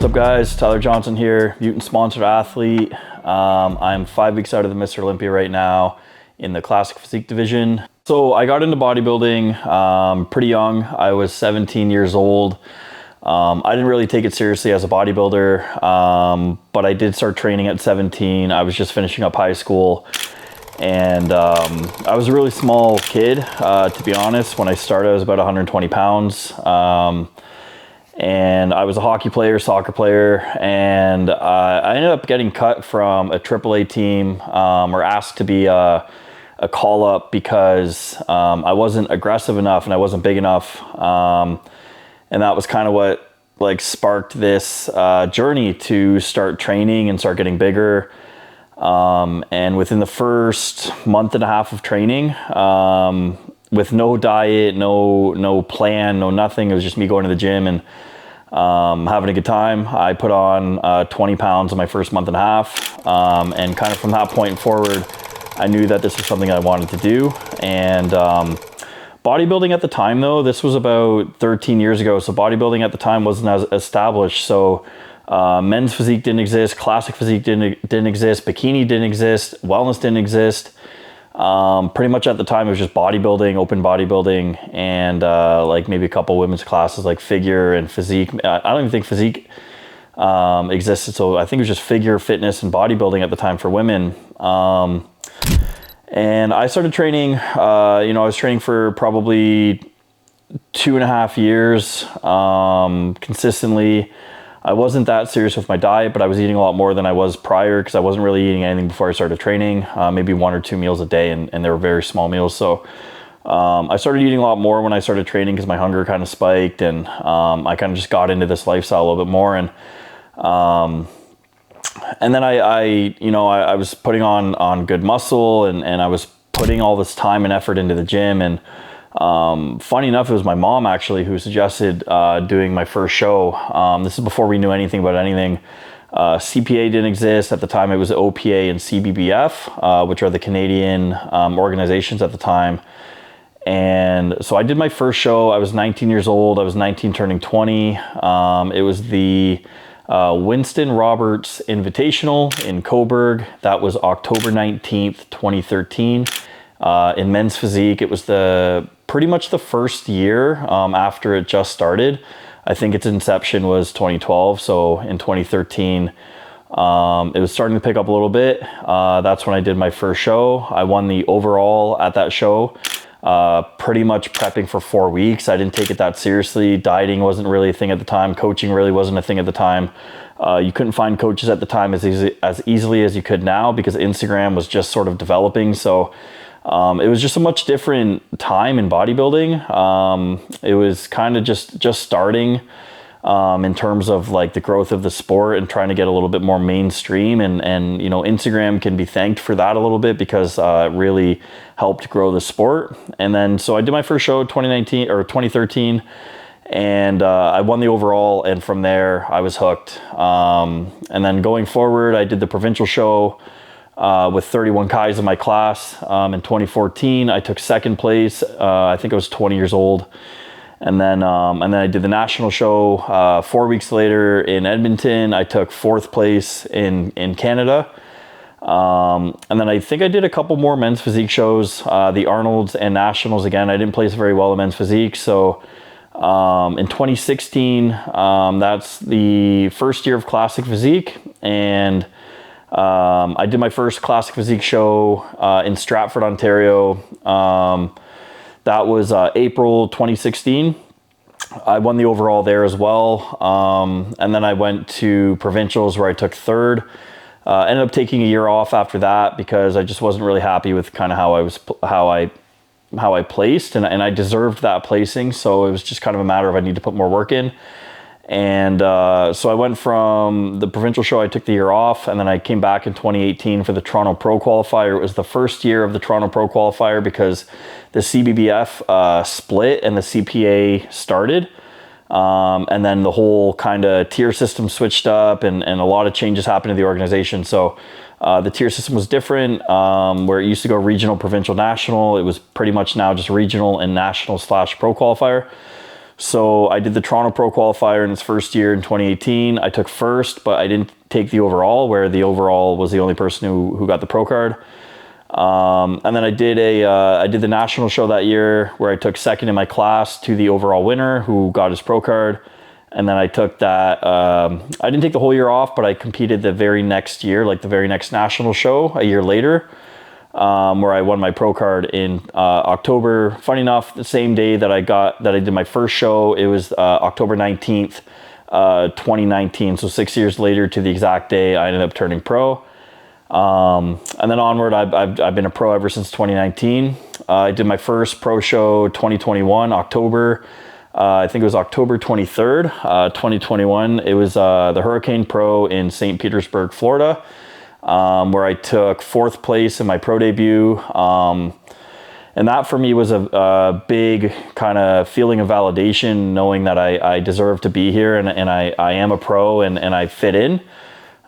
What's up guys, Tyler Johnson here, Mutant sponsored athlete. I'm 5 weeks out of the Mr. Olympia right now in the classic physique division. So I got into bodybuilding pretty young. I was 17 years old. I didn't really take it seriously as a bodybuilder, but I did start training at 17. I was just finishing up high school, and I was a really small kid, to be honest. When I started, I was about 120 pounds. And I was a hockey player, soccer player, and I ended up getting cut from a AAA team, or asked to be a call-up because I wasn't aggressive enough and I wasn't big enough. And that was kind of what like sparked this journey to start training and start getting bigger. And within the first month and a half of training, with no diet, no plan, no nothing, it was just me going to the gym and having a good time. I put on 20 pounds in my first month and a half, and kind of from that point forward, I knew that this was something I wanted to do. And bodybuilding at the time, though, this was about 13 years ago, so bodybuilding at the time wasn't as established. So men's physique didn't exist, classic physique didn't exist, bikini didn't exist, wellness didn't exist. Pretty much at the time it was just bodybuilding, open bodybuilding, and like maybe a couple women's classes like figure and physique. I don't even think physique existed, so I think it was just figure, fitness, and bodybuilding at the time for women. And I started training, I was training for probably 2.5 years consistently. I wasn't that serious with my diet, but I was eating a lot more than I was prior because I wasn't really eating anything before I started training, maybe 1 or 2 meals a day, and they were very small meals. So I started eating a lot more when I started training because my hunger kind of spiked, and I kind of just got into this lifestyle a little bit more. And then I was putting on good muscle, and I was putting all this time and effort into the gym. And funny enough, it was my mom actually who suggested doing my first show. This is before we knew anything about anything. CPA didn't exist at the time. It was OPA and CBBF, which are the Canadian organizations at the time. And so I did my first show. I was 19 years old. I was 19 turning 20. It was the Winston Roberts Invitational in Coburg. That was October 19th, 2013. In men's physique, it was pretty much the first year after it just started. I think its inception was 2012. So in 2013, it was starting to pick up a little bit. That's when I did my first show. I won the overall at that show. Pretty much prepping for 4 weeks. I didn't take it that seriously. Dieting wasn't really a thing at the time. Coaching really wasn't a thing at the time. You couldn't find coaches at the time as easily as you could now because Instagram was just sort of developing. So it was just a much different time in bodybuilding. It was kind of just starting in terms of like the growth of the sport and trying to get a little bit more mainstream. And Instagram can be thanked for that a little bit because it really helped grow the sport. And then so I did my first show 2013, and I won the overall. And from there I was hooked. And then going forward, I did the provincial show with 31 guys in my class. In 2014, I took second place. I think I was 20 years old. And then I did the national show 4 weeks later in Edmonton. I took 4th place in Canada. And then I think I did a couple more men's physique shows, the Arnold's and nationals. Again, I didn't place very well in men's physique. So in 2016, that's the first year of classic physique. And I did my first classic physique show in Stratford, Ontario. That was April 2016. I won the overall there as well. And then I went to provincials where I took 3rd. Ended up taking a year off after that because I just wasn't really happy with kind of how I placed, and I deserved that placing. So it was just kind of a matter of I need to put more work in. And so I went from the provincial show, I took the year off, and then I came back in 2018 for the Toronto Pro Qualifier. It was the first year of the Toronto Pro Qualifier because the CBBF split and the CPA started. And then the whole kind of tier system switched up, and a lot of changes happened to the organization. So the tier system was different, where it used to go regional, provincial, national. It was pretty much now just regional and national / pro qualifier. So I did the Toronto Pro Qualifier in its first year in 2018. I took first, but I didn't take the overall, where the overall was the only person who got the pro card. And then I did the national show that year, where I took second in my class to the overall winner, who got his pro card. And then I took that, I didn't take the whole year off, but I competed the very next year, like the very next national show a year later, where I won my pro card in October. Funny enough, the same day that I did my first show, it was October 19th, 2019. So 6 years later to the exact day, I ended up turning pro. And then onward, I've been a pro ever since 2019. I did my first pro show 2021, October. I think it was October 23rd, 2021. It was the Hurricane Pro in St. Petersburg, Florida, where I took 4th place in my pro debut. And that for me was a big kind of feeling of validation, knowing that I deserve to be here, and I am a pro, and I fit in.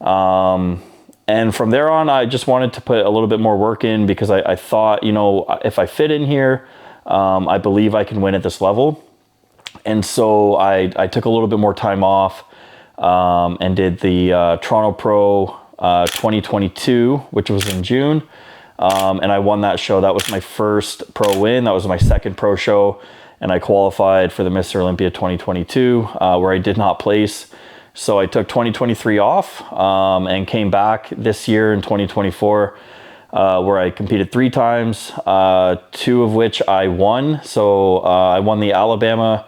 And from there on, I just wanted to put a little bit more work in, because I thought, you know, if I fit in here, I believe I can win at this level. And so I took a little bit more time off, and did the Toronto Pro 2022, which was in June. And I won that show. That was my first pro win. That was my second pro show. And I qualified for the Mr. Olympia 2022, where I did not place. So I took 2023 off, and came back this year in 2024, where I competed 3 times, 2 of which I won. So I won the Alabama,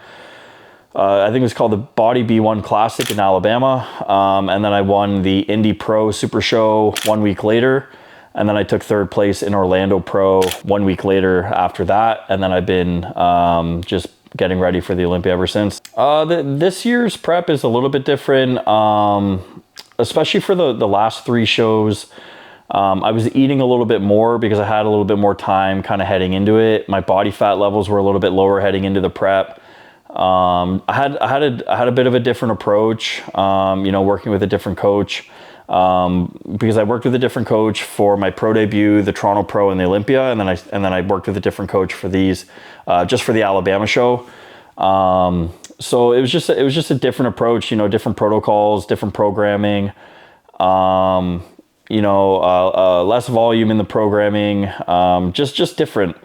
I think it was called the Body B1 Classic in Alabama. And then I won the Indy Pro Super Show 1 week later. And then I took 3rd place in Orlando Pro 1 week later after that. And then I've been just getting ready for the Olympia ever since. This year's prep is a little bit different, especially for the last 3 shows. I was eating a little bit more because I had a little bit more time kind of heading into it. My body fat levels were a little bit lower heading into the prep. I had a bit of a different approach, you know, working with a different coach, because I worked with a different coach for my pro debut, the Toronto Pro and the Olympia. And then I worked with a different coach for these, just for the Alabama show. So it was just a different approach, you know, different protocols, different programming, you know, less volume in the programming, just different.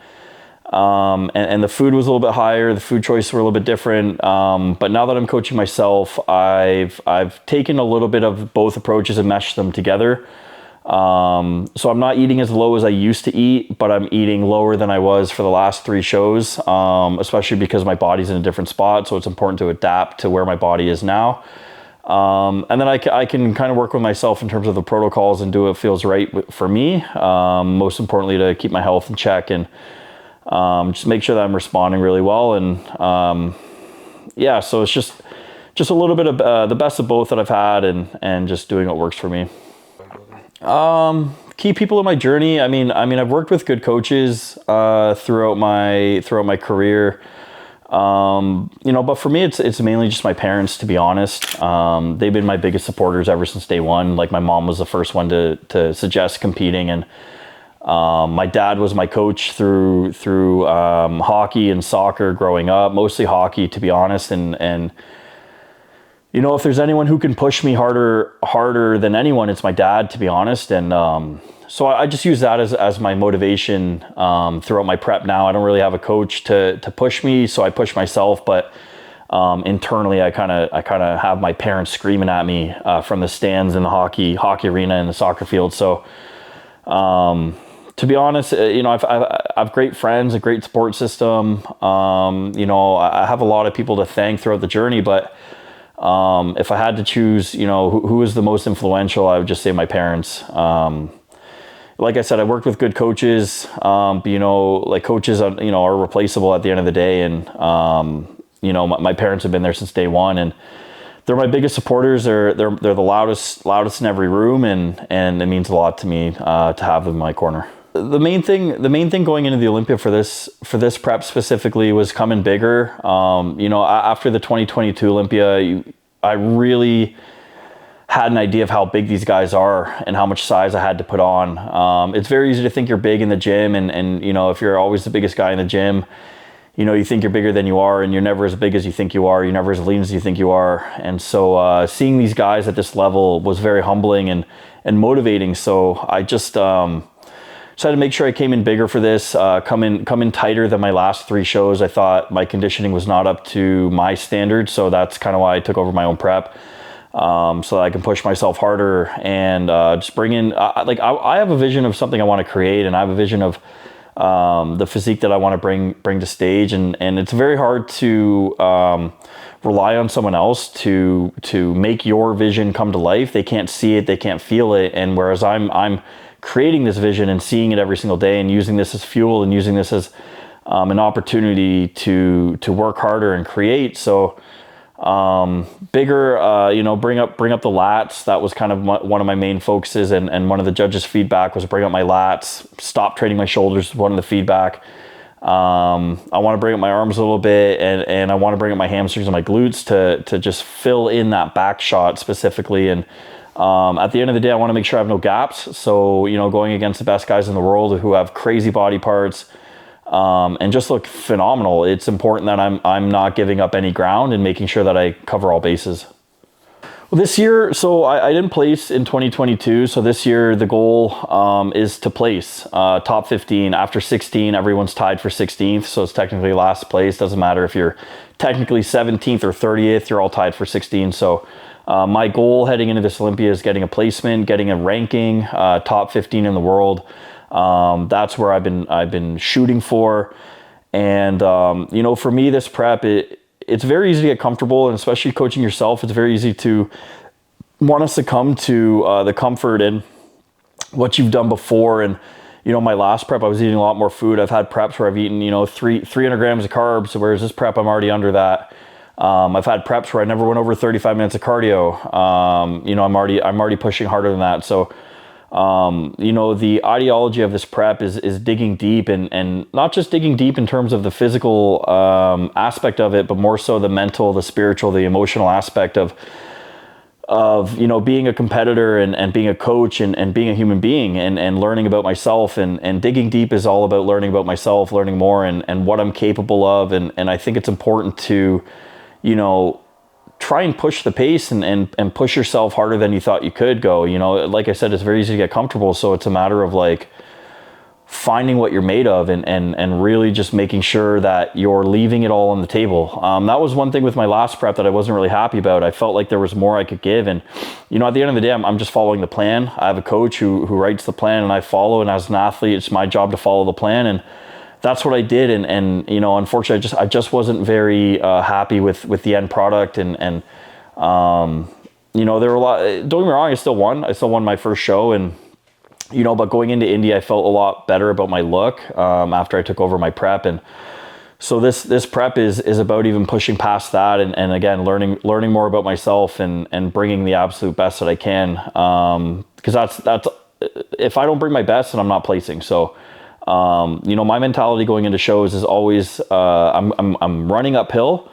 And the food was a little bit higher. The food choices were a little bit different. But now that I'm coaching myself, I've taken a little bit of both approaches and meshed them together. So I'm not eating as low as I used to eat, but I'm eating lower than I was for the last 3 shows, especially because my body's in a different spot. So it's important to adapt to where my body is now. And then I can kind of work with myself in terms of the protocols and do what feels right for me. Most importantly, to keep my health in check and just make sure that I'm responding really well. And yeah, so it's just a little bit of the best of both that I've had, and just doing what works for me. Key people in my journey. I mean, I've worked with good coaches throughout my career. You know, but for me, it's mainly just my parents, to be honest. They've been my biggest supporters ever since day one. Like, my mom was the first one to suggest competing, and my dad was my coach through hockey and soccer growing up, mostly hockey, to be honest. And you know, if there's anyone who can push me harder than anyone, it's my dad, to be honest. And so I just use that as my motivation throughout my prep now. I don't really have a coach to push me, so I push myself. But internally, I kind of have my parents screaming at me from the stands in the hockey arena and the soccer field. So to be honest, you know, I've great friends, a great support system. You know, I have a lot of people to thank throughout the journey, but if I had to choose, you know, who is the most influential, I would just say my parents. Like I said, I worked with good coaches, but, you know, like, coaches are, you know, are replaceable at the end of the day. And, you know, my parents have been there since day one, and they're my biggest supporters. They're the loudest in every room. And it means a lot to me, to have them in my corner. The main thing going into the Olympia for this prep specifically was coming bigger. You know, after the 2022 Olympia, I really had an idea of how big these guys are and how much size I had to put on. It's very easy to think you're big in the gym, and you know, if you're always the biggest guy in the gym, you think you're bigger than you are, and you're never as big as you think you are. You're never as lean as you think you are. And so seeing these guys at this level was very humbling and motivating. So I just decided to make sure I came in bigger for this, come in tighter than my last 3 shows. I thought my conditioning was not up to my standards, so that's kind of why I took over my own prep, so that I can push myself harder and just bring in, I have a vision of something I want to create, and I have a vision of the physique that I want to bring to stage, and it's very hard to rely on someone else to make your vision come to life. They can't see it, they can't feel it, and whereas I'm creating this vision and seeing it every single day and using this as fuel and using this as an opportunity to work harder and create. So bigger, bring up the lats. That was kind of one of my main focuses, and one of the judges' feedback was bring up my lats, stop training my shoulders, one of the feedback. I want to bring up my arms a little bit, and I want to bring up my hamstrings and my glutes to just fill in that back shot specifically. And at the end of the day, I want to make sure I have no gaps. So, going against the best guys in the world who have crazy body parts, and just look phenomenal, it's important that I'm not giving up any ground and making sure that I cover all bases. Well, this year, so I didn't place in 2022. So this year, the goal is to place top 15. After 16, everyone's tied for 16th. So it's technically last place. Doesn't matter if you're technically 17th or 30th, you're all tied for 16. So my goal heading into this Olympia is getting a placement, getting a ranking, top 15 in the world. That's where I've been shooting for. And, for me, this prep, it's very easy to get comfortable, and especially coaching yourself, it's very easy to want to succumb to the comfort and what you've done before. And, my last prep, I was eating a lot more food. I've had preps where I've eaten, 300 grams of carbs, whereas this prep, I'm already under that. I've had preps where I never went over 35 minutes of cardio. I'm already pushing harder than that. So, the ideology of this prep is digging deep, and not just digging deep in terms of the physical aspect of it, but more so the mental, the spiritual, the emotional aspect of being a competitor and being a coach and being a human being and learning about myself, and digging deep is all about learning about myself, learning more and what I'm capable of. And I think it's important to, try and push the pace and push yourself harder than you thought you could go. Like I said, it's very easy to get comfortable. So it's a matter of finding what you're made of and really just making sure that you're leaving it all on the table. That was one thing with my last prep that I wasn't really happy about. I felt like there was more I could give. And, at the end of the day, I'm just following the plan. I have a coach who writes the plan, and I follow. And as an athlete, it's my job to follow the plan. And that's what I did. And unfortunately, I just wasn't very happy with the end product. And there were a lot, don't get me wrong, I still won my first show. And, but going into India, I felt a lot better about my look after I took over my prep. And so this prep is about even pushing past that. And again, learning more about myself and bringing the absolute best that I can. Because that's, if I don't bring my best, then I'm not placing. So, my mentality going into shows is always, I'm running uphill,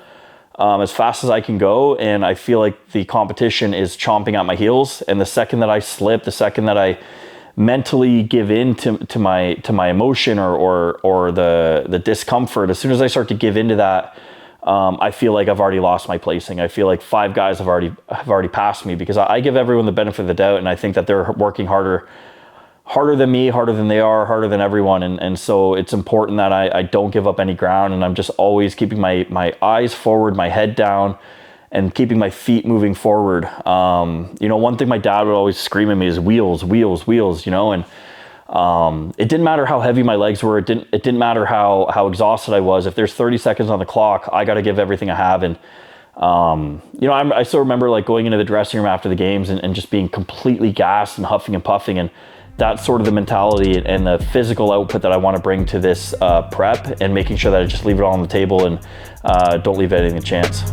as fast as I can go. And I feel like the competition is chomping at my heels. And the second that I slip, the second that I mentally give in to my emotion or the discomfort, as soon as I start to give into that, I feel like I've already lost my placing. I feel like 5 guys have already passed me, because I give everyone the benefit of the doubt. And I think that they're working harder than me, harder than they are, harder than everyone. And so it's important that I don't give up any ground, and I'm just always keeping my eyes forward, my head down, and keeping my feet moving forward. One thing my dad would always scream at me is wheels, wheels, wheels, and it didn't matter how heavy my legs were. It didn't matter how exhausted I was. If there's 30 seconds on the clock, I got to give everything I have. And, I still remember going into the dressing room after the games and just being completely gassed and huffing and puffing. And that's sort of the mentality and the physical output that I want to bring to this prep, and making sure that I just leave it all on the table and don't leave anything a chance.